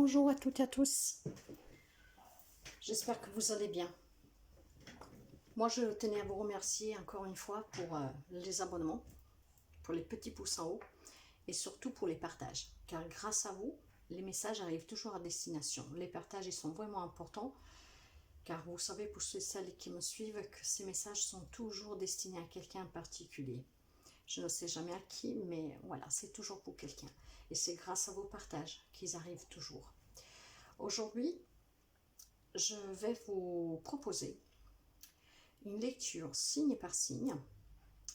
Bonjour à toutes et à tous, j'espère que vous allez bien. Moi je tenais à vous remercier encore une fois pour les abonnements, pour les petits pouces en haut et surtout pour les partages, car grâce à vous, les messages arrivent toujours à destination. Les partages ils sont vraiment importants, car vous savez pour ceux et celles qui me suivent que ces messages sont toujours destinés à quelqu'un en particulier. Je ne sais jamais à qui, mais voilà, c'est toujours pour quelqu'un. Et c'est grâce à vos partages qu'ils arrivent toujours. Aujourd'hui, je vais vous proposer une lecture signe par signe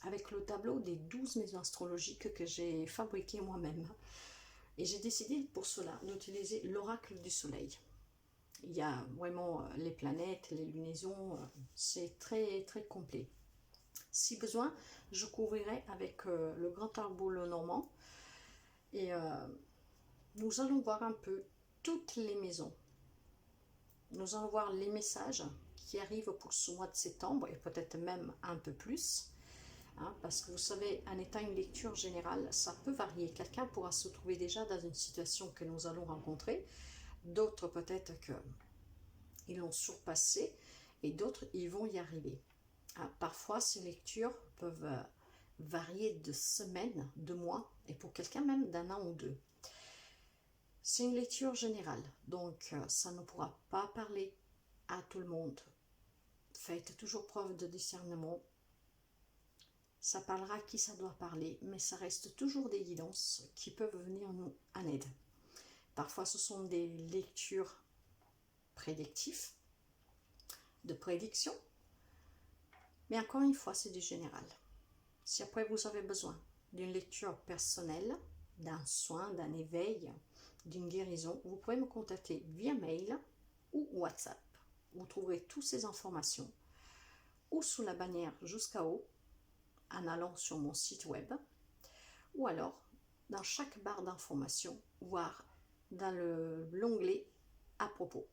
avec le tableau des 12 maisons astrologiques que j'ai fabriqué moi-même. Et j'ai décidé pour cela d'utiliser l'oracle du soleil. Il y a vraiment les planètes, les lunaisons, c'est très très complet. Si besoin, je couvrirai avec le grand arbre le normand et nous allons voir un peu toutes les maisons. Nous allons voir les messages qui arrivent pour ce mois de septembre et peut-être même un peu plus. Parce que vous savez, en étant une lecture générale, ça peut varier. Quelqu'un pourra se trouver déjà dans une situation que nous allons rencontrer. D'autres peut-être qu'ils l'ont surpassé et d'autres ils vont y arriver. Parfois, ces lectures peuvent varier de semaines, de mois et pour quelqu'un même d'un an ou deux. C'est une lecture générale, donc ça ne pourra pas parler à tout le monde. Faites toujours preuve de discernement. Ça parlera à qui ça doit parler, mais ça reste toujours des guidances qui peuvent venir nous en aide. Parfois, ce sont des lectures prédictives, de prédiction, mais encore une fois, c'est du général. Si après vous avez besoin d'une lecture personnelle, d'un soin, d'un éveil, d'une guérison, vous pouvez me contacter via mail ou WhatsApp. Vous trouverez toutes ces informations ou sous la bannière jusqu'à haut en allant sur mon site web ou alors dans chaque barre d'informations, voire dans l'onglet à propos.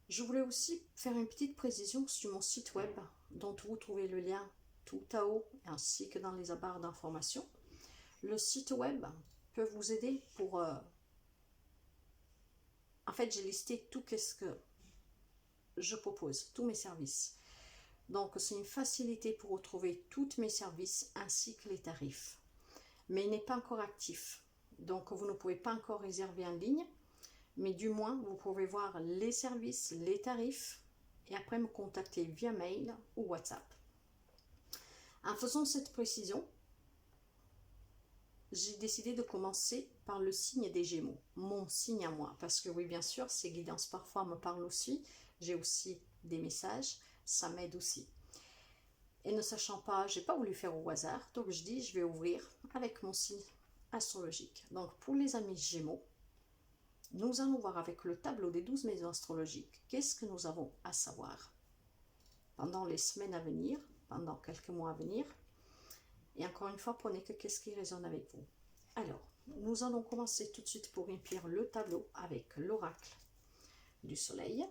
Je voulais aussi faire une petite précision sur mon site web dont vous trouvez le lien tout à haut ainsi que dans les barres d'informations. Le site web peut vous aider pour... En fait, j'ai listé tout ce que je propose, tous mes services. Donc, c'est une facilité pour retrouver tous mes services ainsi que les tarifs. Mais il n'est pas encore actif. Donc, vous ne pouvez pas encore réserver en ligne. Mais du moins, vous pouvez voir les services, les tarifs et après me contacter via mail ou WhatsApp. En faisant cette précision, j'ai décidé de commencer par le signe des Gémeaux, mon signe à moi. Parce que oui, bien sûr, ces guidances parfois me parlent aussi. J'ai aussi des messages, ça m'aide aussi. Et ne sachant pas, j'ai pas voulu faire au hasard, donc je dis je vais ouvrir avec mon signe astrologique. Donc pour les amis Gémeaux, nous allons voir avec le tableau des 12 maisons astrologiques qu'est-ce que nous avons à savoir pendant les semaines à venir, pendant quelques mois à venir. Et encore une fois, prenez que qu'est-ce qui résonne avec vous. Alors, nous allons commencer tout de suite pour remplir le tableau avec l'oracle du soleil.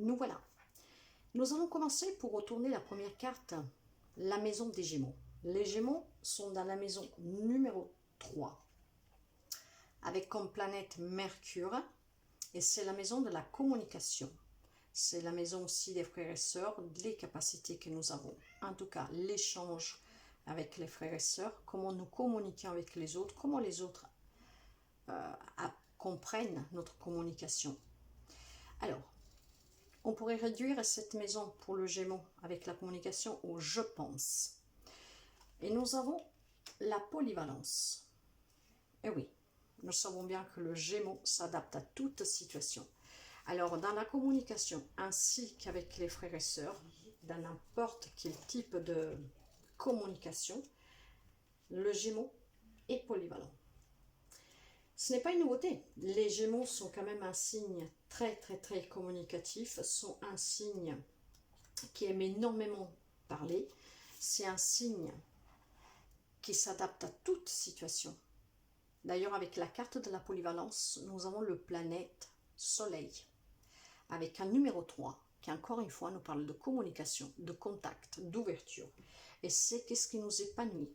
Nous voilà. Nous allons commencer pour retourner la première carte, la maison des Gémeaux. Les Gémeaux sont dans la maison numéro 3, avec comme planète Mercure, et c'est la maison de la communication. C'est la maison aussi des frères et sœurs, des capacités que nous avons. En tout cas, l'échange avec les frères et sœurs, comment nous communiquons avec les autres, comment les autres comprennent notre communication. Alors, on pourrait réduire cette maison pour le Gémeaux avec la communication au « je pense ». Et nous avons la polyvalence. Et oui, nous savons bien que le Gémeaux s'adapte à toute situation. Alors, dans la communication, ainsi qu'avec les frères et sœurs, dans n'importe quel type de communication, le Gémeaux est polyvalent. Ce n'est pas une nouveauté. Les Gémeaux sont quand même un signe très communicatif, sont un signe qui aime énormément parler. C'est un signe qui s'adapte à toute situation. D'ailleurs, avec la carte de la polyvalence, nous avons le planète Soleil, avec un numéro 3, qui encore une fois nous parle de communication, de contact, d'ouverture. Et c'est qu'est-ce qui nous épanouit.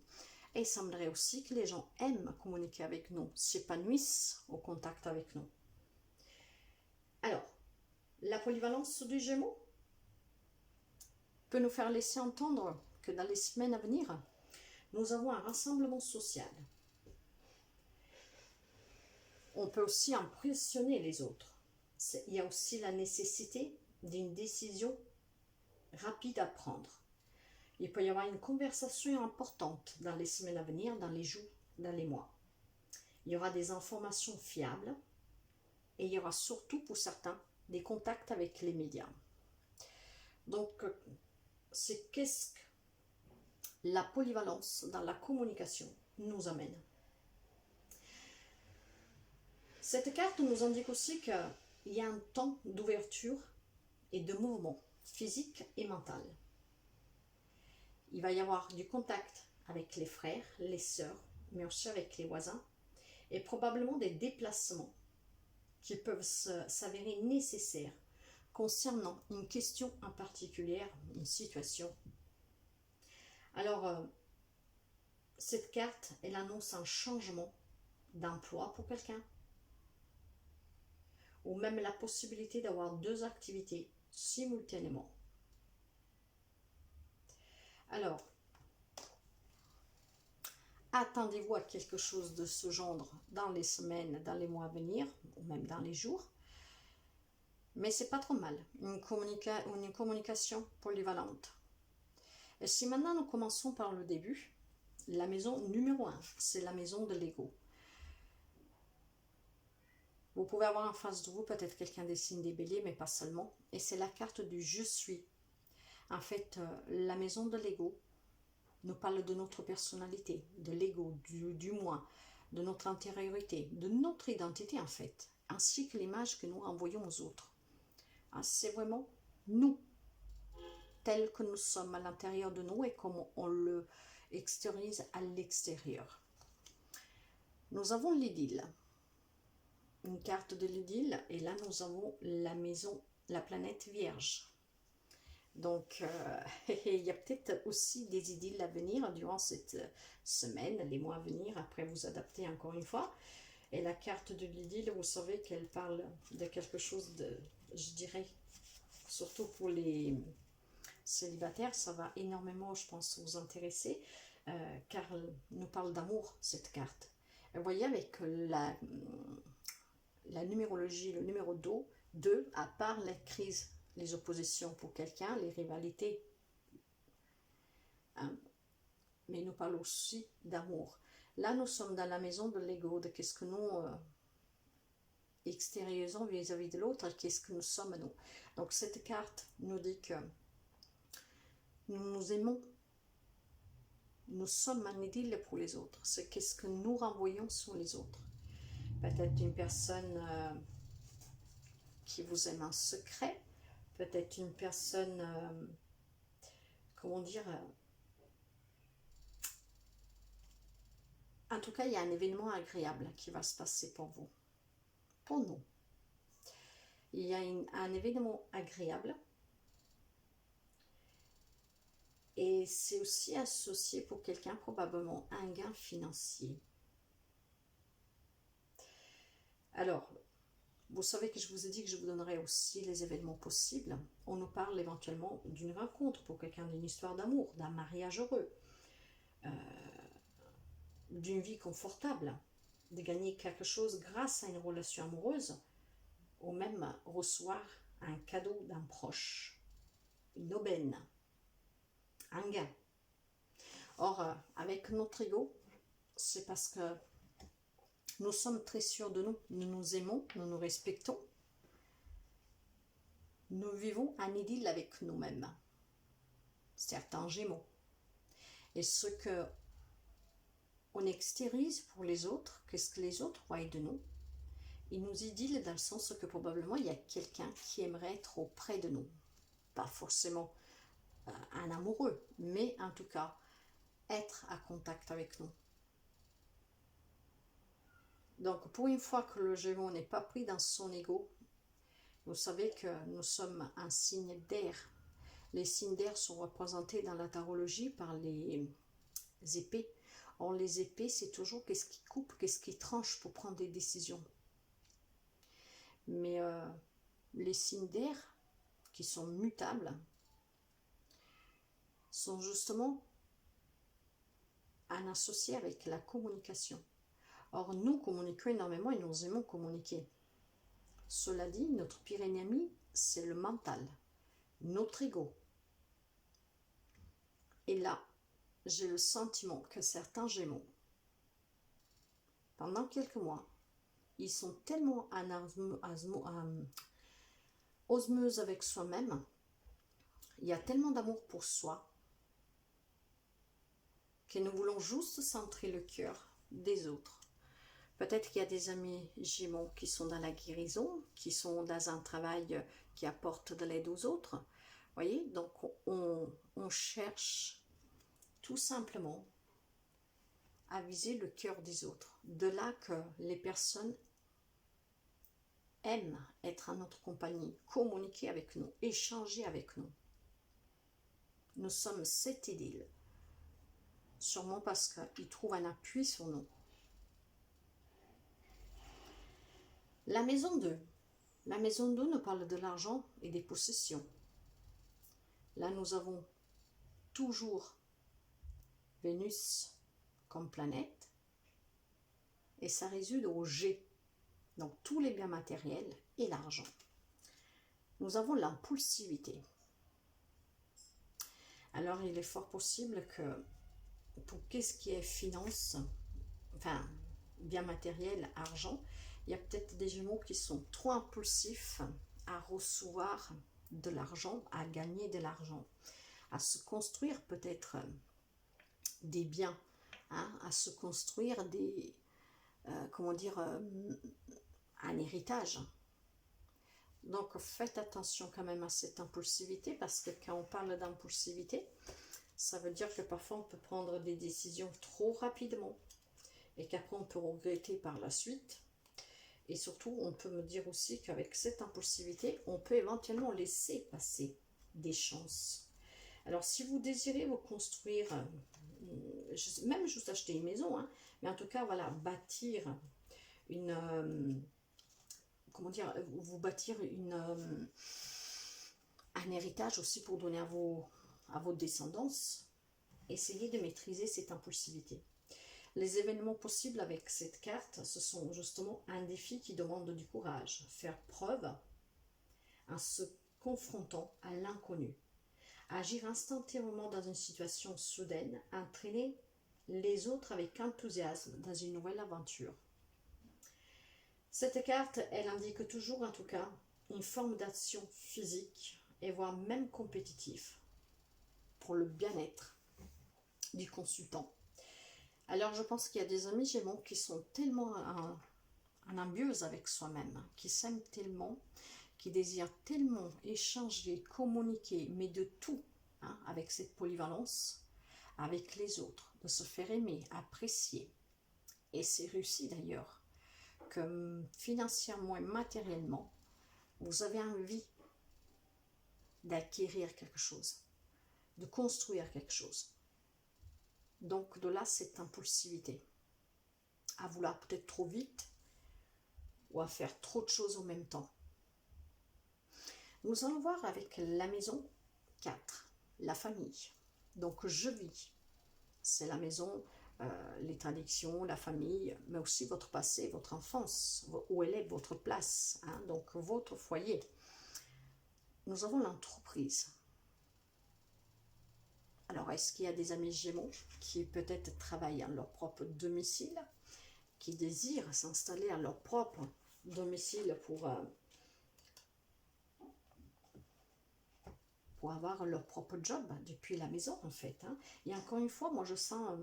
Et il semblerait aussi que les gens aiment communiquer avec nous, s'épanouissent au contact avec nous. Alors, la polyvalence du Gémeaux peut nous faire laisser entendre que dans les semaines à venir, nous avons un rassemblement social. On peut aussi impressionner les autres. Il y a aussi la nécessité d'une décision rapide à prendre. Il peut y avoir une conversation importante dans les semaines à venir, dans les jours, dans les mois. Il y aura des informations fiables et il y aura surtout pour certains des contacts avec les médias. Donc, c'est qu'est-ce que la polyvalence dans la communication nous amène. Cette carte nous indique aussi qu'il y a un temps d'ouverture et de mouvement physique et mental. Il va y avoir du contact avec les frères, les sœurs, mais aussi avec les voisins, et probablement des déplacements qui peuvent s'avérer nécessaires concernant une question en particulier, une situation. Alors, cette carte, elle annonce un changement d'emploi pour quelqu'un, ou même la possibilité d'avoir 2 activités simultanément. Alors, attendez-vous à quelque chose de ce genre dans les semaines, dans les mois à venir, ou même dans les jours. Mais c'est pas trop mal, une communication polyvalente. Et si maintenant nous commençons par le début, la maison numéro 1, c'est la maison de l'ego. Vous pouvez avoir en face de vous peut-être quelqu'un des signes des béliers, mais pas seulement. Et c'est la carte du je suis. En fait, la maison de l'ego nous parle de notre personnalité, de l'ego, du moi, de notre intériorité, de notre identité en fait, ainsi que l'image que nous renvoyons aux autres. C'est vraiment nous, tels que nous sommes à l'intérieur de nous et comment on le extériorise à l'extérieur. Nous avons l'idylle, une carte de l'idylle, et là nous avons la maison, la planète Vierge. Donc, il y a peut-être aussi des idylles à venir durant cette semaine, les mois à venir, après vous adapter encore une fois. Et la carte de l'idylle, vous savez qu'elle parle de quelque chose de, je dirais, surtout pour les célibataires, ça va énormément, je pense, vous intéresser, car elle nous parle d'amour, cette carte. Et vous voyez, avec la numérologie, le numéro 2, à part la crise, les oppositions pour quelqu'un, les rivalités, hein, mais il nous parle aussi d'amour. Là, nous sommes dans la maison de l'ego, de qu'est-ce que nous extériorisons vis-à-vis de l'autre, qu'est-ce que nous sommes nous. Donc cette carte nous dit que nous nous aimons, nous sommes un idylle pour les autres, c'est qu'est-ce que nous renvoyons sur les autres. Peut-être une personne qui vous aime en secret, peut-être une personne, comment dire, en tout cas, il y a un événement agréable qui va se passer pour vous, pour nous. Il y a un événement agréable et c'est aussi associé pour quelqu'un probablement à un gain financier. Alors, vous savez que je vous ai dit que je vous donnerai aussi les événements possibles. On nous parle éventuellement d'une rencontre pour quelqu'un, d'une histoire d'amour, d'un mariage heureux, d'une vie confortable, de gagner quelque chose grâce à une relation amoureuse, ou même recevoir un cadeau d'un proche, une aubaine, un gain. Or, avec notre ego, c'est parce que nous sommes très sûrs de nous, nous nous aimons, nous nous respectons, nous vivons un idylle avec nous-mêmes, certains Gémeaux. Et ce que on extériorise pour les autres, qu'est-ce que les autres voient de nous, ils nous idyllent dans le sens que probablement il y a quelqu'un qui aimerait être auprès de nous. Pas forcément un amoureux, mais en tout cas, être à contact avec nous. Donc, pour une fois que le Gémeaux n'est pas pris dans son ego, vous savez que nous sommes un signe d'air. Les signes d'air sont représentés dans la tarologie par les épées. Or, les épées, c'est toujours qu'est-ce qui coupe, qu'est-ce qui tranche pour prendre des décisions. Mais les signes d'air, qui sont mutables, sont justement en associé avec la communication. Or, nous communiquons énormément et nous aimons communiquer. Cela dit, notre pire ennemi, c'est le mental, notre ego. Et là, j'ai le sentiment que certains Gémeaux, pendant quelques mois, ils sont tellement en osmose avec soi-même, il y a tellement d'amour pour soi, que nous voulons juste centrer le cœur des autres. Peut-être qu'il y a des amis Gémeaux qui sont dans la guérison, qui sont dans un travail qui apporte de l'aide aux autres. Vous voyez, donc on cherche tout simplement à viser le cœur des autres. De là que les personnes aiment être en notre compagnie, communiquer avec nous, échanger avec nous. Nous sommes cette idylle, sûrement parce qu'ils trouvent un appui sur nous. La maison 2. La maison 2 nous parle de l'argent et des possessions. Là, nous avons toujours Vénus comme planète et ça résude au G, donc tous les biens matériels et l'argent. Nous avons l'impulsivité. Alors, il est fort possible que pour qu'est-ce qui est finance, enfin, biens matériels, argent, il y a peut-être des Gémeaux qui sont trop impulsifs à recevoir de l'argent, à gagner de l'argent, à se construire peut-être des biens, hein, à se construire des, un héritage. Donc faites attention quand même à cette impulsivité, parce que quand on parle d'impulsivité, ça veut dire que parfois on peut prendre des décisions trop rapidement et qu'après on peut regretter par la suite. Et surtout, on peut me dire aussi qu'avec cette impulsivité, on peut éventuellement laisser passer des chances. Alors, si vous désirez vous construire, même juste acheter une maison, hein, mais en tout cas, voilà, bâtir une... vous bâtir un héritage aussi pour donner à vos descendances, essayez de maîtriser cette impulsivité. Les événements possibles avec cette carte, ce sont justement un défi qui demande du courage, faire preuve en se confrontant à l'inconnu, agir instantanément dans une situation soudaine, entraîner les autres avec enthousiasme dans une nouvelle aventure. Cette carte, elle indique toujours en tout cas une forme d'action physique et voire même compétitif pour le bien-être du consultant. Alors, je pense qu'il y a des amis Gémeaux qui sont tellement en imbiose avec soi-même, qui s'aiment tellement, qui désirent tellement échanger, communiquer, mais de tout, hein, avec cette polyvalence, avec les autres, de se faire aimer, apprécier. Et c'est réussi d'ailleurs, que financièrement et matériellement, vous avez envie d'acquérir quelque chose, de construire quelque chose. Donc de là, cette impulsivité, à vouloir peut-être trop vite ou à faire trop de choses en même temps. Nous allons voir avec la maison 4, la famille. Donc je vis, c'est la maison, les traditions, la famille, mais aussi votre passé, votre enfance, où elle est votre place, hein, donc votre foyer. Nous avons l'entreprise. Alors, est-ce qu'il y a des amis Gémeaux qui peut-être travaillent à leur propre domicile, qui désirent s'installer à leur propre domicile pour pour avoir leur propre job depuis la maison en fait. Hein. Et encore une fois, moi je sens,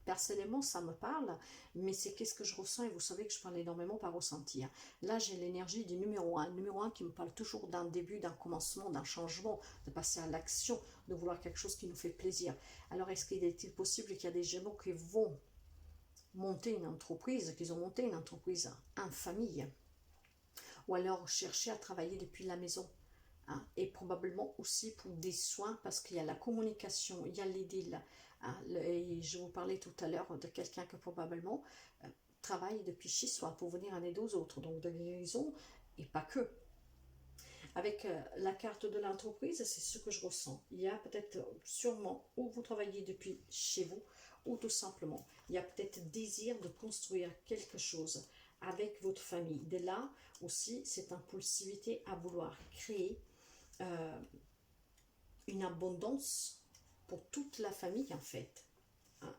personnellement ça me parle, mais c'est qu'est-ce que je ressens et vous savez que je parle énormément par ressenti. Hein. Là j'ai l'énergie du numéro 1, numéro 1 qui me parle toujours d'un début, d'un commencement, d'un changement, de passer à l'action, de vouloir quelque chose qui nous fait plaisir. Alors est-ce qu'il est possible qu'il y a des Gémeaux qui vont monter une entreprise, qu'ils ont monté une entreprise en famille, ou alors chercher à travailler depuis la maison, hein, et probablement aussi pour des soins parce qu'il y a la communication, il y a les deals, hein, et je vous parlais tout à l'heure de quelqu'un que probablement travaille depuis chez soi pour venir en aide aux autres, donc de guérison et pas que. Avec la carte de l'entreprise, c'est ce que je ressens. Il y a peut-être sûrement où vous travaillez depuis chez vous, ou tout simplement, il y a peut-être désir de construire quelque chose avec votre famille. De là aussi, cette impulsivité à vouloir créer une abondance pour toute la famille en fait. Hein.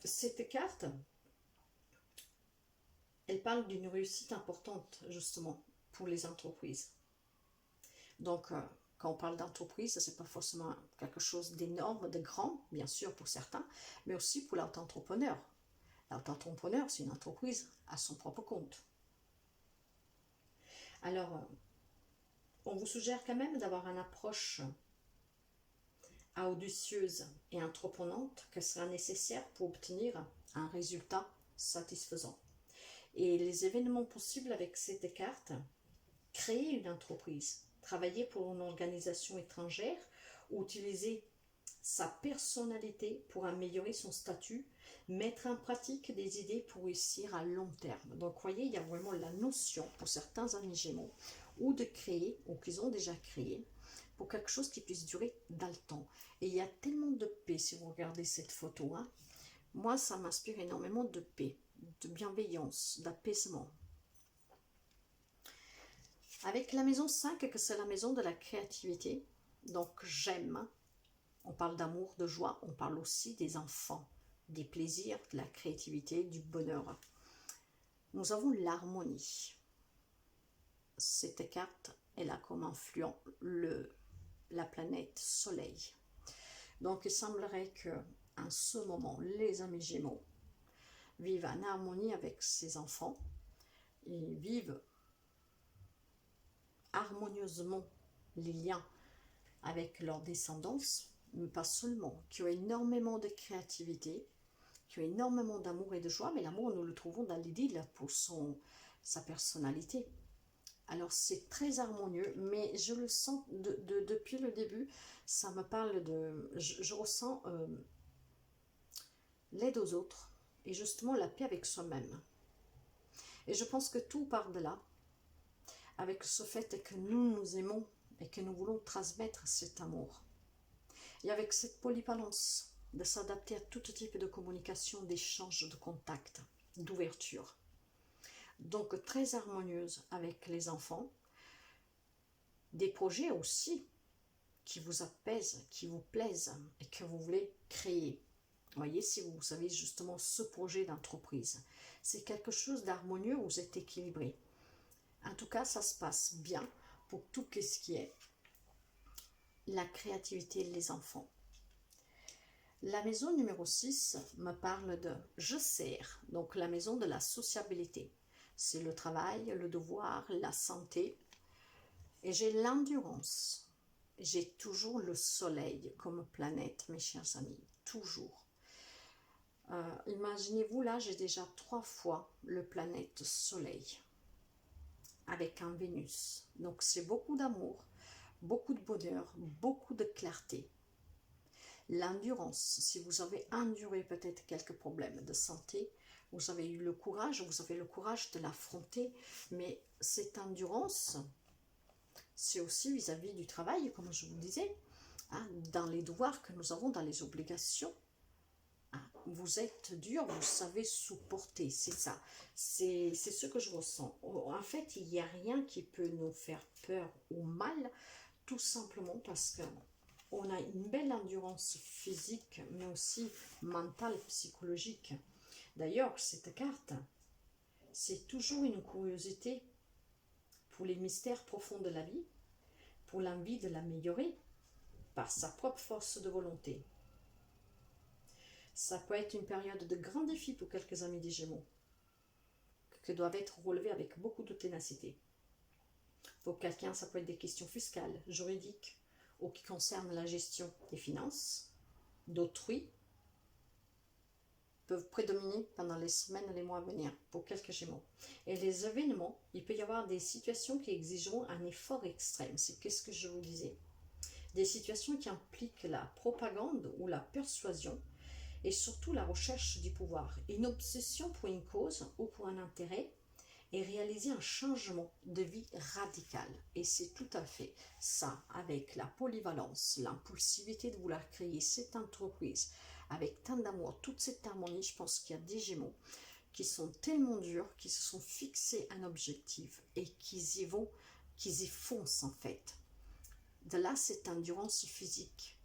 Cette carte, elle parle d'une réussite importante justement pour les entreprises. Donc, quand on parle d'entreprise, ce n'est pas forcément quelque chose d'énorme, de grand, bien sûr pour certains, mais aussi pour l'auto-entrepreneur. L'auto-entrepreneur, c'est une entreprise à son propre compte. Alors, on vous suggère quand même d'avoir une approche audacieuse et entreprenante que sera nécessaire pour obtenir un résultat satisfaisant. Et les événements possibles avec cette carte: créer une entreprise, travailler pour une organisation étrangère, ou utiliser sa personnalité pour améliorer son statut, mettre en pratique des idées pour réussir à long terme. Donc, vous voyez, il y a vraiment la notion pour certains amis Gémeaux, ou de créer, ou qu'ils ont déjà créé, pour quelque chose qui puisse durer dans le temps. Et il y a tellement de paix, si vous regardez cette photo, hein. Moi, ça m'inspire énormément de paix, de bienveillance, d'apaisement. Avec la maison 5, que c'est la maison de la créativité, donc j'aime, on parle d'amour, de joie, on parle aussi des enfants, des plaisirs, de la créativité, du bonheur. Nous avons l'harmonie. Cette carte, elle a comme influent la planète Soleil. Donc il semblerait que en ce moment, les amis Gémeaux vivent en harmonie avec ses enfants et vivent harmonieusement les liens avec leur descendance, mais pas seulement, qui ont énormément de créativité, qui ont énormément d'amour et de joie, mais l'amour, nous le trouvons dans l'idylle pour sa personnalité. Alors c'est très harmonieux, mais je le sens depuis le début, ça me parle de... Je ressens l'aide aux autres, et justement la paix avec soi-même. Et je pense que tout part de là, avec ce fait que nous nous aimons et que nous voulons transmettre cet amour. Et avec cette polyvalence de s'adapter à tout type de communication, d'échange, de contact, d'ouverture. Donc très harmonieuse avec les enfants. Des projets aussi qui vous apaisent, qui vous plaisent et que vous voulez créer. Voyez, si vous avez justement ce projet d'entreprise, c'est quelque chose d'harmonieux, vous êtes équilibré. En tout cas, ça se passe bien pour tout ce qui est la créativité des enfants. La maison numéro 6 me parle de « je sers », donc la maison de la sociabilité. C'est le travail, le devoir, la santé. Et j'ai l'endurance. J'ai toujours le soleil comme planète, mes chers amis, toujours. Imaginez-vous, là, j'ai déjà 3 fois le planète soleil avec un Vénus. Donc c'est beaucoup d'amour, beaucoup de bonheur, beaucoup de clarté. L'endurance, si vous avez enduré peut-être quelques problèmes de santé, vous avez eu le courage, vous avez le courage de l'affronter, mais cette endurance, c'est aussi vis-à-vis du travail, comme je vous disais, hein, dans les devoirs que nous avons, dans les obligations. Hein, vous êtes dur, vous savez supporter, c'est ça. C'est ce que je ressens. En fait, il n'y a rien qui peut nous faire peur ou mal, tout simplement parce que on a une belle endurance physique, mais aussi mentale, psychologique. D'ailleurs, cette carte, c'est toujours une curiosité pour les mystères profonds de la vie, pour l'envie de l'améliorer par sa propre force de volonté. Ça peut être une période de grands défis pour quelques amis des Gémeaux, qui doivent être relevés avec beaucoup de ténacité. Pour quelqu'un, ça peut être des questions fiscales, juridiques, ou qui concernent la gestion des finances, d'autrui, peuvent prédominer pendant les semaines et les mois à venir pour quelques Gémeaux. Et les événements, il peut y avoir des situations qui exigeront un effort extrême. C'est qu'est-ce que je vous disais. Des situations qui impliquent la propagande ou la persuasion et surtout la recherche du pouvoir. Une obsession pour une cause ou pour un intérêt et réaliser un changement de vie radical. Et c'est tout à fait ça, avec la polyvalence, l'impulsivité de vouloir créer cette entreprise, avec tant d'amour, toute cette harmonie. Je pense qu'il y a des Gémeaux qui sont tellement durs, qui se sont fixés un objectif et qu'ils y vont, qu'ils y foncent en fait. De là, cette endurance physique.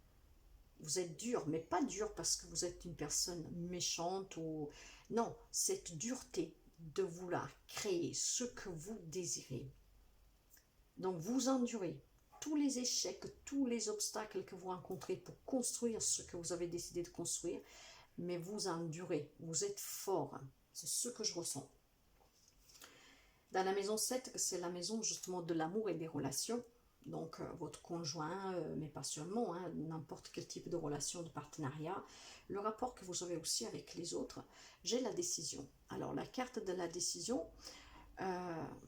Vous êtes dur, mais pas dur parce que vous êtes une personne méchante ou... Non, cette dureté de vouloir créer ce que vous désirez. Donc vous endurez tous les échecs, tous les obstacles que vous rencontrez pour construire ce que vous avez décidé de construire, mais vous endurez, vous êtes fort. C'est ce que je ressens. Dans la maison 7, c'est la maison justement de l'amour et des relations. Donc votre conjoint, mais pas seulement, hein, n'importe quel type de relation, de partenariat, le rapport que vous avez aussi avec les autres. J'ai la décision. Alors la carte de la décision,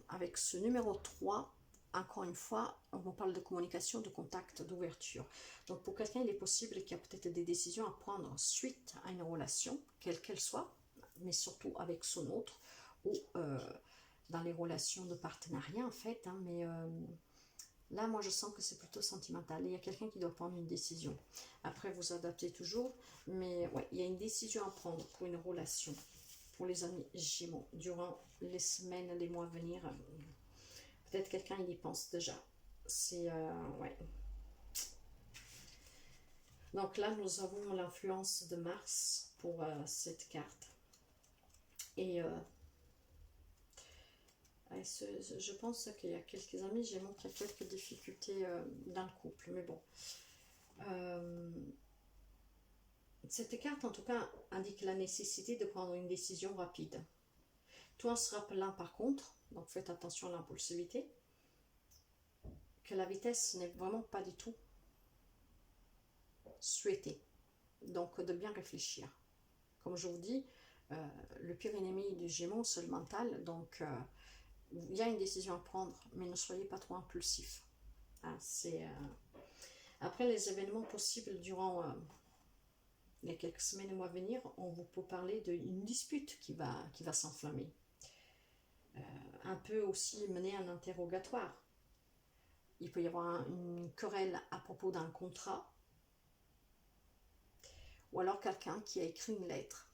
avec ce numéro 3, encore une fois, on vous parle de communication, de contact, d'ouverture. Donc pour quelqu'un, il est possible qu'il y a peut-être des décisions à prendre suite à une relation, quelle qu'elle soit, mais surtout avec son autre, ou dans les relations de partenariat en fait, hein, mais... là, moi, je sens que c'est plutôt sentimental. Il y a quelqu'un qui doit prendre une décision. Après, vous adaptez toujours. Mais ouais, il y a une décision à prendre pour une relation. Pour les amis Gémeaux. Durant les semaines, les mois à venir. Peut-être quelqu'un, il y pense déjà. C'est... ouais. Donc là, nous avons l'influence de Mars pour cette carte. Et... je pense qu'il y a quelques amis Gémeaux qui ont quelques difficultés dans le couple, mais bon. Cette carte, en tout cas, indique la nécessité de prendre une décision rapide. Tout en se rappelant, par contre, donc faites attention à l'impulsivité, que la vitesse n'est vraiment pas du tout souhaitée. Donc, de bien réfléchir. Comme je vous dis, le pire ennemi du Gémeaux, c'est le mental, donc... il y a une décision à prendre, mais ne soyez pas trop impulsif. Ah, après les événements possibles durant les quelques semaines ou mois à venir, on vous peut parler d'une dispute qui va s'enflammer. Un peu aussi mener un interrogatoire. Il peut y avoir une querelle à propos d'un contrat, ou alors quelqu'un qui a écrit une lettre,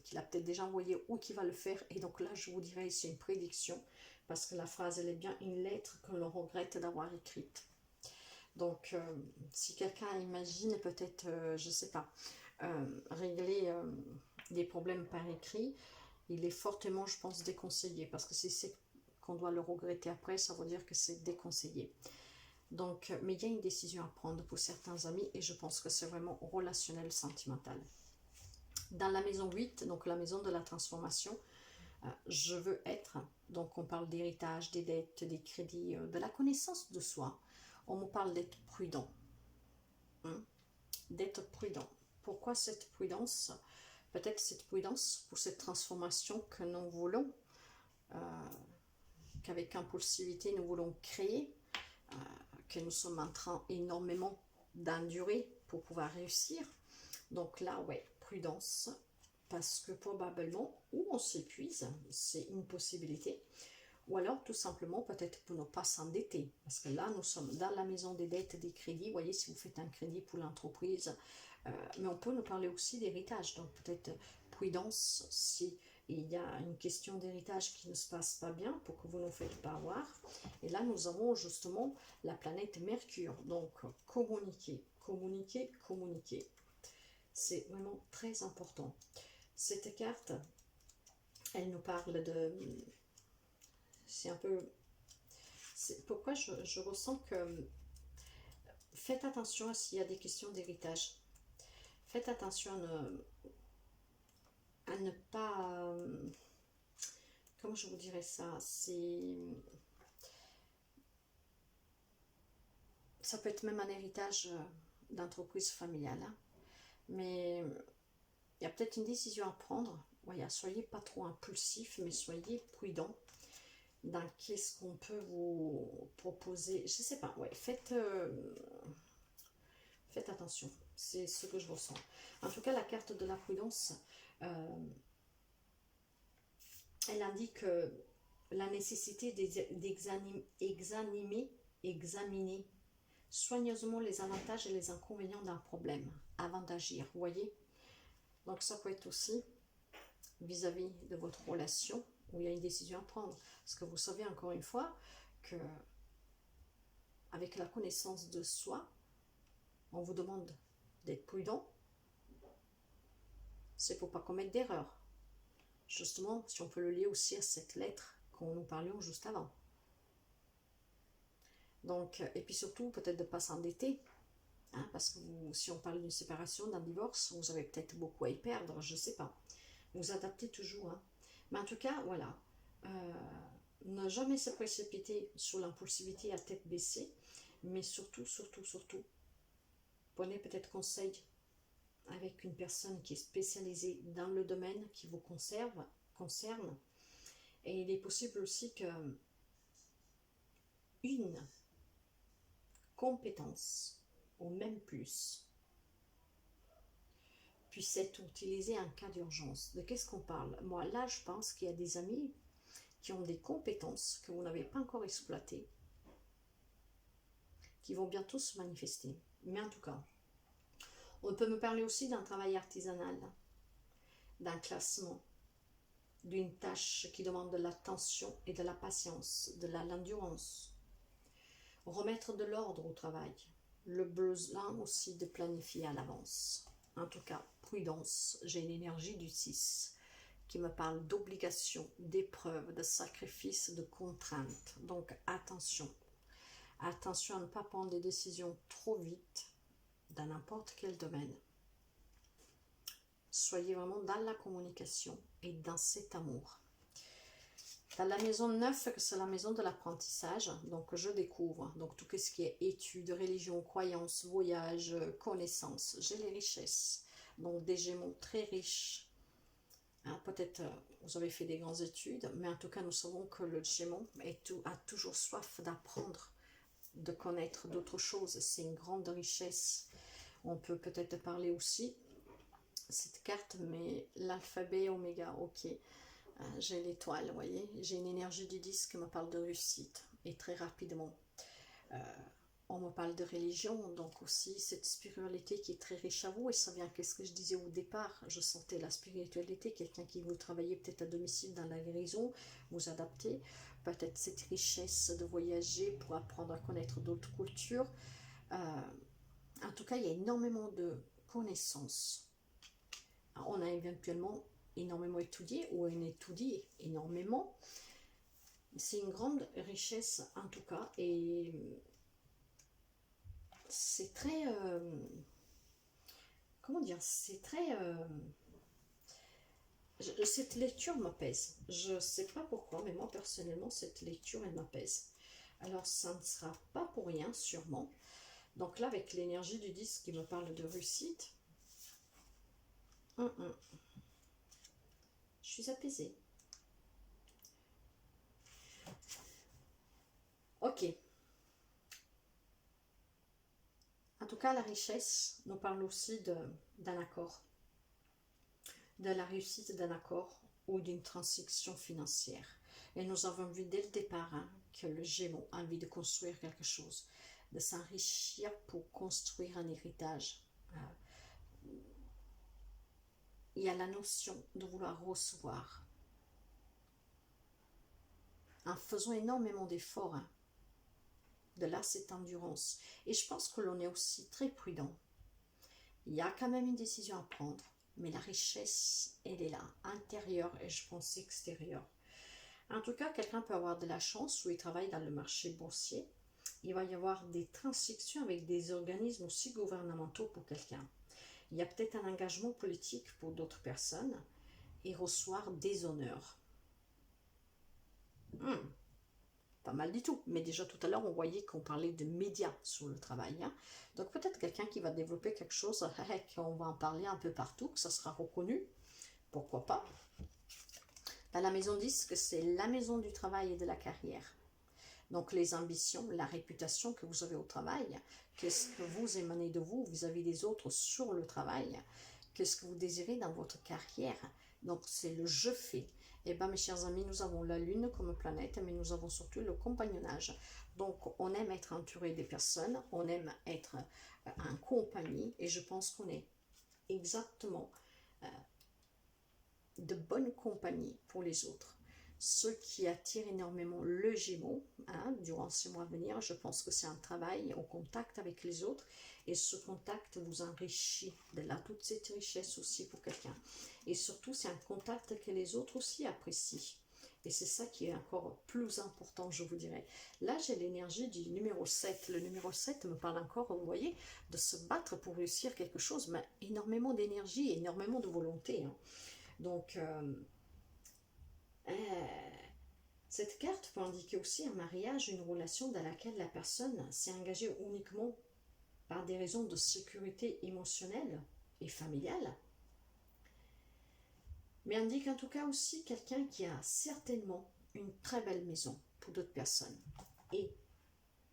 qu'il a peut-être déjà envoyé ou qui va le faire, et donc là je vous dirais c'est une prédiction, parce que la phrase elle est bien une lettre que l'on regrette d'avoir écrite. Donc si quelqu'un imagine peut-être, je sais pas, régler des problèmes par écrit, il est fortement, je pense, déconseillé, parce que si c'est qu'on doit le regretter après, ça veut dire que c'est déconseillé. Donc, mais il y a une décision à prendre pour certains amis, et je pense que c'est vraiment relationnel, sentimental. Dans la maison 8, donc la maison de la transformation, je veux être, donc on parle d'héritage, des dettes, des crédits, de la connaissance de soi. On me parle d'être prudent. D'être prudent. Pourquoi cette prudence? Peut-être cette prudence pour cette transformation que nous voulons, qu'avec impulsivité nous voulons créer, que nous sommes en train énormément d'endurer pour pouvoir réussir. Donc là, ouais, prudence, parce que probablement, ou on s'épuise, c'est une possibilité, ou alors tout simplement peut-être pour ne pas s'endetter, parce que là nous sommes dans la maison des dettes, des crédits. Vous voyez, si vous faites un crédit pour l'entreprise, mais on peut nous parler aussi d'héritage, donc peut-être prudence si il y a une question d'héritage qui ne se passe pas bien, pour que vous ne faites pas avoir. Et là nous avons justement la planète Mercure, donc communiquer, communiquer, communiquer. C'est vraiment très important. Cette carte, elle nous parle de... C'est un peu... Pourquoi je ressens que faites attention s'il y a des questions d'héritage. Faites attention à ne pas... comment je vous dirais ça? Ça peut être même un héritage d'entreprise familiale. Hein. Mais il y a peut-être une décision à prendre. Voilà, soyez pas trop impulsif, mais soyez prudent dans qu'est-ce qu'on peut vous proposer. Je sais pas, ouais, faites attention. C'est ce que je ressens. En tout cas, la carte de la prudence, elle indique la nécessité d'examiner soigneusement les avantages et les inconvénients d'un problème avant d'agir, vous voyez. Donc ça peut être aussi vis-à-vis de votre relation où il y a une décision à prendre. Parce que vous savez encore une fois que avec la connaissance de soi, on vous demande d'être prudent. C'est pour pas commettre d'erreurs. Justement, si on peut le lier aussi à cette lettre qu'on nous parlions juste avant. Donc, et puis surtout, peut-être de ne pas s'endetter. Hein, parce que si on parle d'une séparation, d'un divorce, vous avez peut-être beaucoup à y perdre, je ne sais pas. Vous adaptez toujours. Hein. Mais en tout cas, voilà. Ne jamais se précipiter sur l'impulsivité à tête baissée. Mais surtout, prenez peut-être conseil avec une personne qui est spécialisée dans le domaine qui vous concerne. Et il est possible aussi que une compétence, ou même plus, puisse être utilisée en cas d'urgence. De qu'est-ce qu'on parle? Moi, là, je pense qu'il y a des amis qui ont des compétences que vous n'avez pas encore exploitées, qui vont bientôt se manifester. Mais en tout cas, on peut me parler aussi d'un travail artisanal, d'un classement, d'une tâche qui demande de l'attention et de la patience, de l'endurance. Remettre de l'ordre au travail, le besoin aussi de planifier à l'avance. En tout cas, prudence, j'ai une énergie du 6 qui me parle d'obligation, d'épreuve, de sacrifice, de contrainte. Donc attention, attention à ne pas prendre des décisions trop vite dans n'importe quel domaine. Soyez vraiment dans la communication et dans cet amour. Dans la maison 9, c'est la maison de l'apprentissage, donc je découvre donc tout ce qui est études, religion, croyances, voyages, connaissances. J'ai les richesses, donc des Gémeaux très riches. Hein, peut-être vous avez fait des grandes études, mais en tout cas nous savons que le Gémeaux a toujours soif d'apprendre, de connaître d'autres choses. C'est une grande richesse. On peut peut-être parler aussi cette carte, mais l'alphabet oméga, ok. J'ai l'étoile, vous voyez, j'ai une énergie du 10 qui me parle de réussite, et très rapidement. On me parle de religion, donc aussi cette spiritualité qui est très riche à vous, et ça vient, qu'est-ce que je disais au départ, je sentais la spiritualité, quelqu'un qui veut travailler peut-être à domicile dans la guérison, vous adapter, peut-être cette richesse de voyager pour apprendre à connaître d'autres cultures. En tout cas, il y a énormément de connaissances. Alors, on a éventuellement énormément étudié, ou on étudie énormément. C'est une grande richesse en tout cas, et c'est très comment dire, c'est très cette lecture m'apaise. Je sais pas pourquoi, mais moi personnellement cette lecture elle m'apaise. Alors ça ne sera pas pour rien sûrement. Donc là avec l'énergie du 10 qui me parle de réussite, je suis apaisée. Ok. En tout cas, la richesse nous parle aussi d'un accord, de la réussite d'un accord ou d'une transaction financière. Et nous avons vu dès le départ que le Gémeaux a envie de construire quelque chose, de s'enrichir pour construire un héritage. Il y a la notion de vouloir recevoir, en faisant énormément d'efforts. De là, cette endurance. Et je pense que l'on est aussi très prudent. Il y a quand même une décision à prendre, mais la richesse, elle est là, intérieure et je pense extérieure. En tout cas, quelqu'un peut avoir de la chance ou il travaille dans le marché boursier. Il va y avoir des transactions avec des organismes aussi gouvernementaux pour quelqu'un. Il y a peut-être un engagement politique pour d'autres personnes et recevoir des honneurs. Pas mal du tout. Mais déjà tout à l'heure, on voyait qu'on parlait de médias sur le travail. Hein. Donc peut-être quelqu'un qui va développer quelque chose, qu'on va en parler un peu partout, que ça sera reconnu. Pourquoi pas? Dans la maison 10, que c'est la maison du travail et de la carrière. Donc les ambitions, la réputation que vous avez au travail, qu'est-ce que vous émanez de vous vis-à-vis des autres sur le travail, qu'est-ce que vous désirez dans votre carrière. Donc c'est le je fais. Eh bien mes chers amis, nous avons la lune comme planète, mais nous avons surtout le compagnonnage. Donc on aime être entouré des personnes, on aime être en compagnie, et je pense qu'on est exactement de bonne compagnie pour les autres. Ce qui attire énormément le Gémeaux, durant ces mois à venir, je pense que c'est un travail en contact avec les autres, et ce contact vous enrichit de là, toute cette richesse aussi pour quelqu'un. Et surtout, c'est un contact que les autres aussi apprécient. Et c'est ça qui est encore plus important, je vous dirais. Là, j'ai l'énergie du numéro 7. Le numéro 7 me parle encore, vous voyez, de se battre pour réussir quelque chose, mais énormément d'énergie, énormément de volonté. Hein. Donc, cette carte peut indiquer aussi un mariage, une relation dans laquelle la personne s'est engagée uniquement par des raisons de sécurité émotionnelle et familiale. Mais indique en tout cas aussi quelqu'un qui a certainement une très belle maison pour d'autres personnes. Et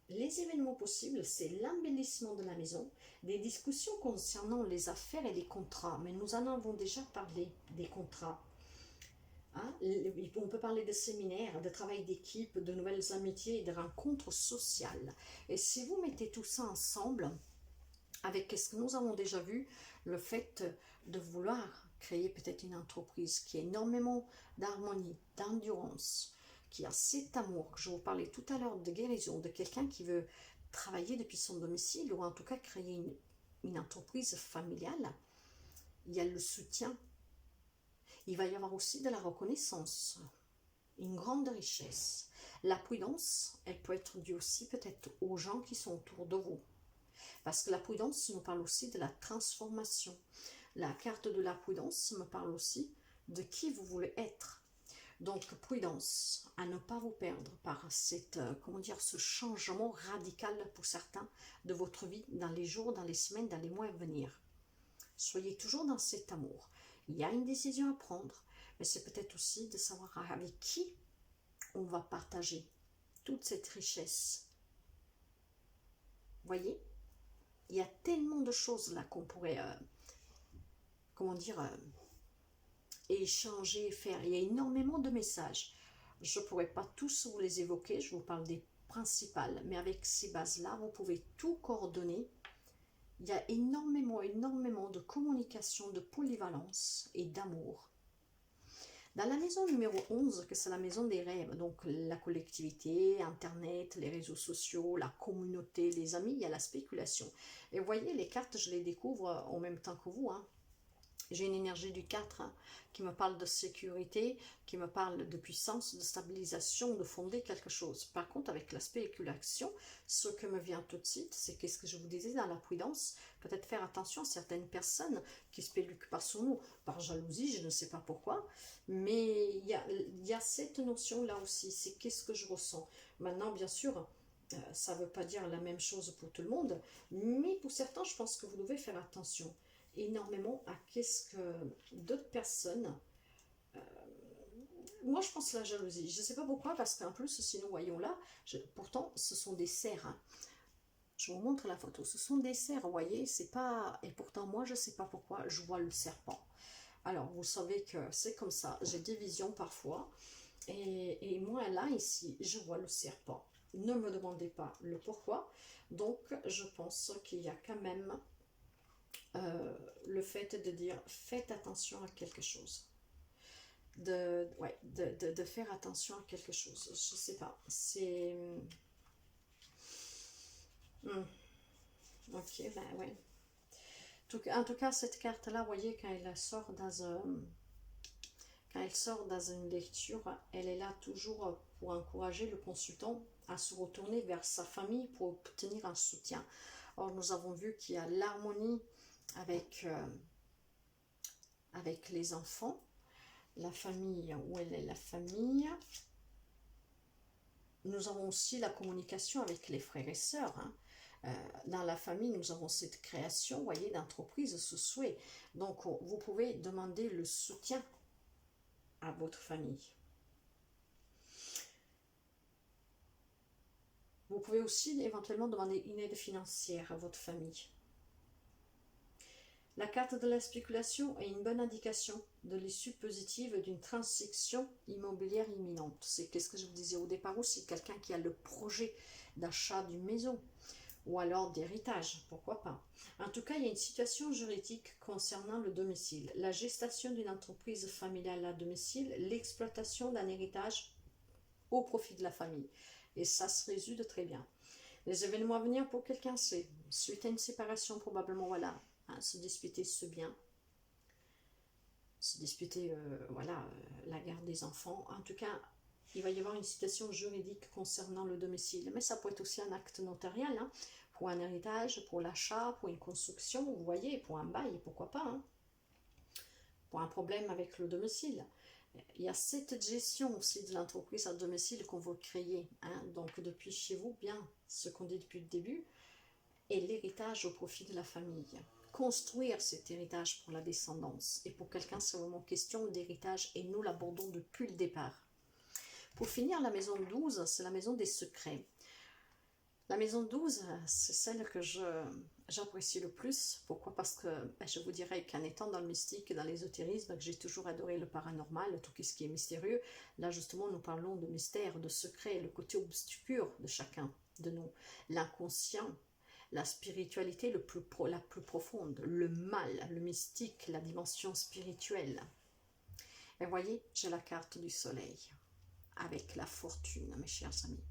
les événements possibles, c'est l'embellissement de la maison, des discussions concernant les affaires et les contrats. Mais nous en avons déjà parlé des contrats. Hein? On peut parler de séminaires, de travail d'équipe, de nouvelles amitiés et de rencontres sociales. Et si vous mettez tout ça ensemble, avec ce que nous avons déjà vu, le fait de vouloir créer peut-être une entreprise qui a énormément d'harmonie, d'endurance, qui a cet amour, que je vous parlais tout à l'heure de guérison, de quelqu'un qui veut travailler depuis son domicile ou en tout cas créer une entreprise familiale, il y a le soutien. Il va y avoir aussi de la reconnaissance, une grande richesse. La prudence, elle peut être due aussi peut-être aux gens qui sont autour de vous. Parce que la prudence nous parle aussi de la transformation. La carte de la prudence me parle aussi de qui vous voulez être. Donc prudence, à ne pas vous perdre par cette, ce changement radical pour certains de votre vie dans les jours, dans les semaines, dans les mois à venir. Soyez toujours dans cet amour. Il y a une décision à prendre, mais c'est peut-être aussi de savoir avec qui on va partager toute cette richesse. Voyez, il y a tellement de choses là qu'on pourrait, échanger, faire. Il y a énormément de messages. Je ne pourrais pas tous vous les évoquer, je vous parle des principales, mais avec ces bases-là, vous pouvez tout coordonner. Il y a énormément de communication, de polyvalence et d'amour. Dans la maison numéro 11, que c'est la maison des rêves, donc la collectivité, Internet, les réseaux sociaux, la communauté, les amis, il y a la spéculation. Et vous voyez, les cartes, je les découvre en même temps que vous. J'ai une énergie du 4 qui me parle de sécurité, qui me parle de puissance, de stabilisation, de fonder quelque chose. Par contre, avec la spéculation, ce que me vient tout de suite, c'est qu'est-ce que je vous disais dans la prudence, peut-être faire attention à certaines personnes qui spéculent par son nous, par jalousie, je ne sais pas pourquoi, mais il y a cette notion-là aussi, c'est qu'est-ce que je ressens. Maintenant, bien sûr, ça ne veut pas dire la même chose pour tout le monde, mais pour certains, je pense que vous devez faire attention énormément à qu'est-ce que d'autres personnes... moi, je pense à la jalousie. Je ne sais pas pourquoi, parce qu'en plus, sinon, voyons là, pourtant, ce sont des cerfs. Hein. Je vous montre la photo. Ce sont des cerfs, vous voyez, c'est pas... Et pourtant, moi, je ne sais pas pourquoi, je vois le serpent. Alors, vous savez que c'est comme ça. J'ai des visions parfois. Et moi, là, ici, je vois le serpent. Ne me demandez pas le pourquoi. Donc, je pense qu'il y a quand même... le fait de dire faites attention à quelque chose, de faire attention à quelque chose, je sais pas, c'est ok, ben ouais, en tout cas cette carte là, vous voyez, quand elle sort dans une lecture, elle est là toujours pour encourager le consultant à se retourner vers sa famille pour obtenir un soutien. Or, nous avons vu qu'il y a l'harmonie avec les enfants, la famille, où elle est la famille. Nous avons aussi la communication avec les frères et sœurs. Dans la famille, nous avons cette création, vous voyez, d'entreprise, ce souhait. Donc, vous pouvez demander le soutien à votre famille. Vous pouvez aussi éventuellement demander une aide financière à votre famille. La carte de la spéculation est une bonne indication de l'issue positive d'une transaction immobilière imminente. C'est qu'est-ce que je vous disais au départ aussi, quelqu'un qui a le projet d'achat d'une maison ou alors d'héritage, pourquoi pas. En tout cas, il y a une situation juridique concernant le domicile, la gestation d'une entreprise familiale à domicile, l'exploitation d'un héritage au profit de la famille. Et ça se résume très bien. Les événements à venir pour quelqu'un, c'est suite à une séparation probablement, voilà, se disputer ce bien, se disputer la garde des enfants. En tout cas, il va y avoir une situation juridique concernant le domicile, mais ça peut être aussi un acte notarial, pour un héritage, pour l'achat, pour une construction, vous voyez, pour un bail, pourquoi pas, pour un problème avec le domicile. Il y a cette gestion aussi de l'entreprise à domicile qu'on veut créer, donc depuis chez vous, bien ce qu'on dit depuis le début, et l'héritage au profit de la famille. Construire cet héritage pour la descendance. Et pour quelqu'un, c'est vraiment question d'héritage et nous l'abordons depuis le départ. Pour finir, la maison 12, c'est la maison des secrets. La maison 12, c'est celle que j'apprécie le plus. Pourquoi? Parce que je vous dirais qu'en étant dans le mystique et dans l'ésotérisme, j'ai toujours adoré le paranormal, tout ce qui est mystérieux. Là, justement, nous parlons de mystère, de secret, le côté obscur de chacun de nous. L'inconscient, la spiritualité la plus profonde, le mal, le mystique, la dimension spirituelle. Et voyez, j'ai la carte du soleil avec la fortune, mes chers amis.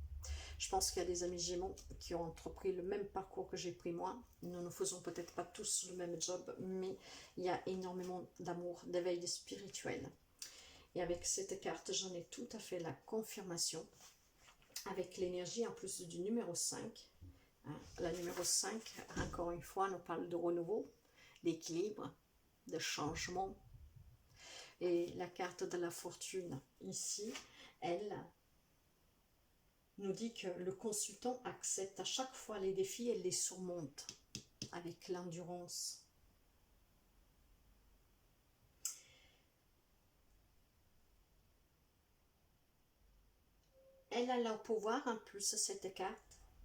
Je pense qu'il y a des amis Gémeaux qui ont entrepris le même parcours que j'ai pris moi. Nous ne faisons peut-être pas tous le même job, mais il y a énormément d'amour, d'éveil spirituel. Et avec cette carte, j'en ai tout à fait la confirmation. Avec l'énergie en plus du numéro 5. La numéro 5, encore une fois, nous parle de renouveau, d'équilibre, de changement. Et la carte de la fortune, ici, elle nous dit que le consultant accepte à chaque fois les défis et les surmonte avec l'endurance. Elle a le pouvoir, en plus, cette carte,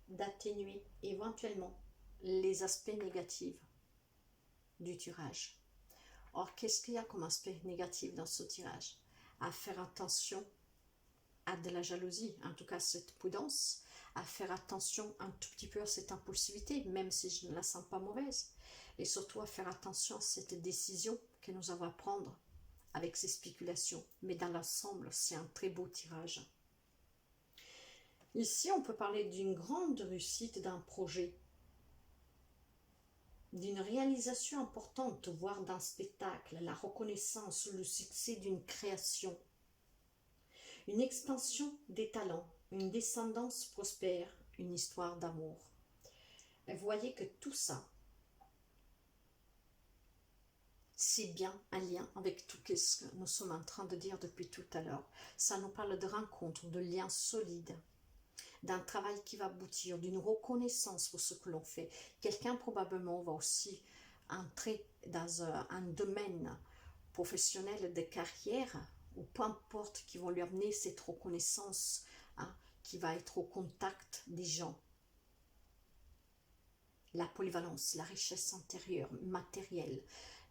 d'atténuer éventuellement les aspects négatifs du tirage. Or, qu'est-ce qu'il y a comme aspect négatif dans ce tirage? À faire attention à de la jalousie, en tout cas cette prudence, à faire attention un tout petit peu à cette impulsivité, même si je ne la sens pas mauvaise, et surtout à faire attention à cette décision que nous avons à prendre avec ces spéculations. Mais dans l'ensemble, c'est un très beau tirage. Ici, on peut parler d'une grande réussite d'un projet, d'une réalisation importante, voire d'un spectacle, la reconnaissance, le succès d'une création, une expansion des talents, une descendance prospère, une histoire d'amour. Et vous voyez que tout ça, c'est bien un lien avec tout ce que nous sommes en train de dire depuis tout à l'heure. Ça nous parle de rencontres, de liens solides, d'un travail qui va aboutir, d'une reconnaissance pour ce que l'on fait. Quelqu'un probablement va aussi entrer dans un domaine professionnel de carrière, ou peu importe, qui vont lui amener cette reconnaissance, qui va être au contact des gens. La polyvalence, la richesse intérieure, matérielle,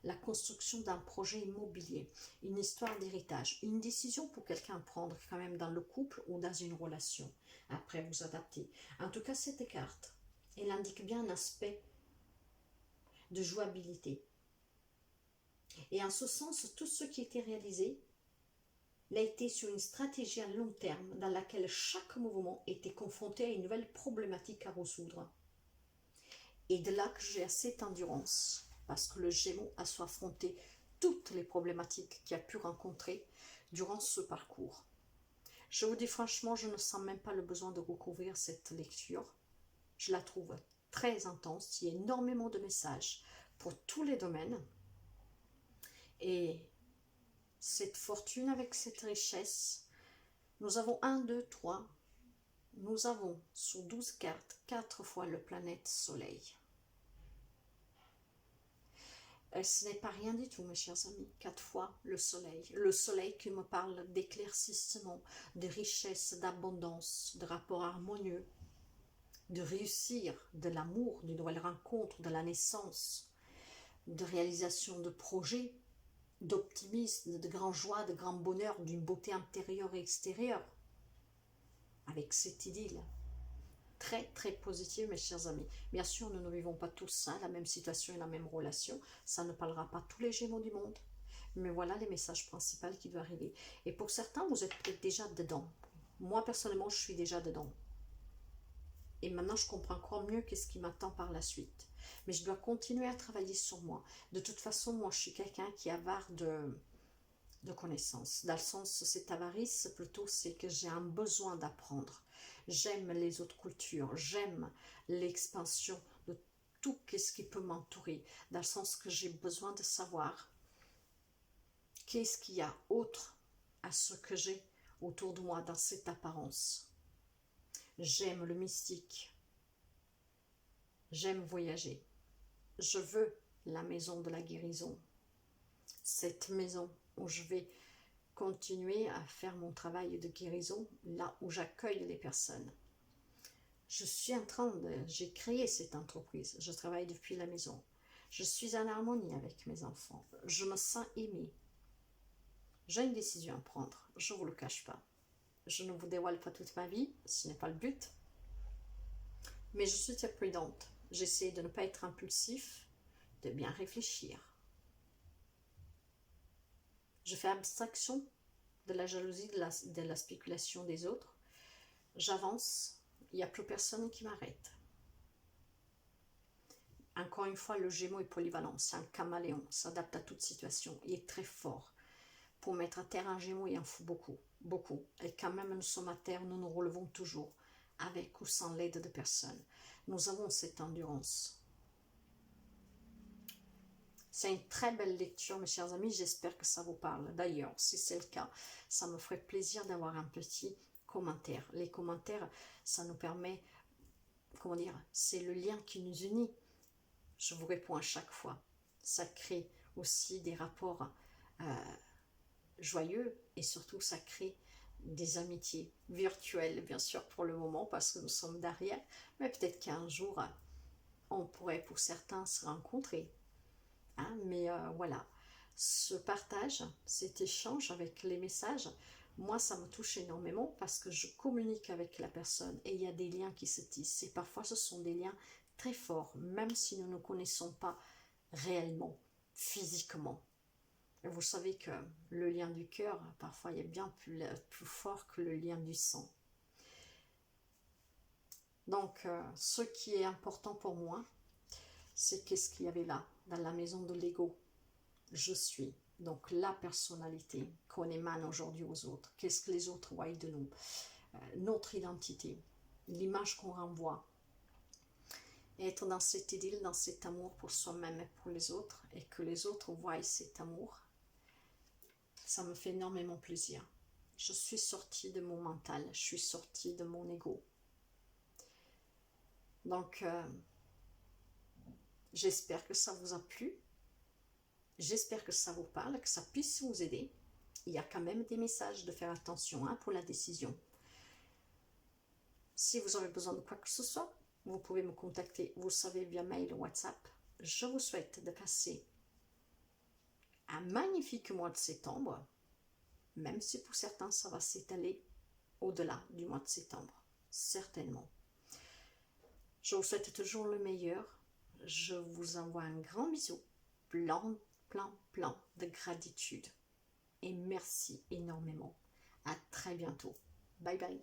la construction d'un projet immobilier, une histoire d'héritage, une décision pour quelqu'un à prendre quand même dans le couple ou dans une relation. Après, vous adaptez. En tout cas, cette carte, elle indique bien un aspect de jouabilité. Et en ce sens, tout ce qui a été réalisé a été sur une stratégie à long terme dans laquelle chaque mouvement était confronté à une nouvelle problématique à résoudre. Et de là que j'ai cette endurance, parce que le Gémeaux a su affronter toutes les problématiques qu'il a pu rencontrer durant ce parcours. Je vous dis franchement, je ne sens même pas le besoin de recouvrir cette lecture. Je la trouve très intense. Il y a énormément de messages pour tous les domaines. Et cette fortune avec cette richesse, nous avons 1, 2, 3. Nous avons sur 12 cartes 4 fois le planète Soleil. Ce n'est pas rien du tout, mes chers amis. 4 fois le soleil. Le soleil qui me parle d'éclaircissement, de richesse, d'abondance, de rapport harmonieux, de réussir, de l'amour, d'une nouvelle rencontre, de la naissance, de réalisation de projets, d'optimisme, de grande joie, de grand bonheur, d'une beauté intérieure et extérieure. Avec cette idylle. Très très positive, mes chers amis. Bien sûr, nous ne vivons pas tous la même situation et la même relation. Ça ne parlera pas tous les Gémeaux du monde. Mais voilà les messages principaux qui doivent arriver. Et pour certains, vous êtes peut-être déjà dedans. Moi, personnellement, je suis déjà dedans. Et maintenant, je comprends encore mieux qu'est-ce qui m'attend par la suite. Mais je dois continuer à travailler sur moi. De toute façon, moi, je suis quelqu'un qui est avare de connaissances. Dans le sens, cette avarice, plutôt, c'est que j'ai un besoin d'apprendre. J'aime les autres cultures, j'aime l'expansion de tout ce qui peut m'entourer, dans le sens que j'ai besoin de savoir qu'est-ce qu'il y a autre à ce que j'ai autour de moi dans cette apparence. J'aime le mystique, j'aime voyager, je veux la maison de la guérison, cette maison où je vais continuer à faire mon travail de guérison, là où j'accueille les personnes. Je suis en train j'ai créé cette entreprise, je travaille depuis la maison. Je suis en harmonie avec mes enfants, je me sens aimée. J'ai une décision à prendre, je ne vous le cache pas. Je ne vous dévoile pas toute ma vie, ce n'est pas le but. Mais je suis très prudente, j'essaie de ne pas être impulsif, de bien réfléchir. Je fais abstraction de la jalousie, de la spéculation des autres. J'avance, il n'y a plus personne qui m'arrête. Encore une fois, le Gémeaux est polyvalent, c'est un caméléon, s'adapte à toute situation, il est très fort. Pour mettre à terre un Gémeaux, il en faut beaucoup, beaucoup. Et quand même nous sommes à terre, nous nous relevons toujours, avec ou sans l'aide de personne. Nous avons cette endurance. C'est une très belle lecture, mes chers amis, j'espère que ça vous parle. D'ailleurs, si c'est le cas, ça me ferait plaisir d'avoir un petit commentaire. Les commentaires, ça nous permet, comment dire, c'est le lien qui nous unit. Je vous réponds à chaque fois. Ça crée aussi des rapports joyeux et surtout ça crée des amitiés virtuelles, bien sûr pour le moment, parce que nous sommes derrière, mais peut-être qu'un jour, on pourrait pour certains se rencontrer. Mais voilà, ce partage, cet échange avec les messages, moi ça me touche énormément parce que je communique avec la personne et il y a des liens qui se tissent et parfois ce sont des liens très forts, même si nous ne connaissons pas réellement, physiquement. Et vous savez que le lien du cœur, parfois il est bien plus fort que le lien du sang. Donc ce qui est important pour moi, c'est qu'est-ce qu'il y avait là, dans la maison de l'ego. Je suis, donc la personnalité qu'on émane aujourd'hui aux autres. Qu'est-ce que les autres voient de nous, notre identité, l'image qu'on renvoie. Être dans cette idylle, dans cet amour pour soi-même et pour les autres, et que les autres voient cet amour, ça me fait énormément plaisir. Je suis sortie de mon mental, je suis sortie de mon ego. Donc, j'espère que ça vous a plu. J'espère que ça vous parle, que ça puisse vous aider. Il y a quand même des messages de faire attention pour la décision. Si vous avez besoin de quoi que ce soit, vous pouvez me contacter, vous le savez, via mail ou WhatsApp. Je vous souhaite de passer un magnifique mois de septembre, même si pour certains ça va s'étaler au-delà du mois de septembre, certainement. Je vous souhaite toujours le meilleur. Je vous envoie un grand bisou, plein de gratitude. Et merci énormément. À très bientôt. Bye bye.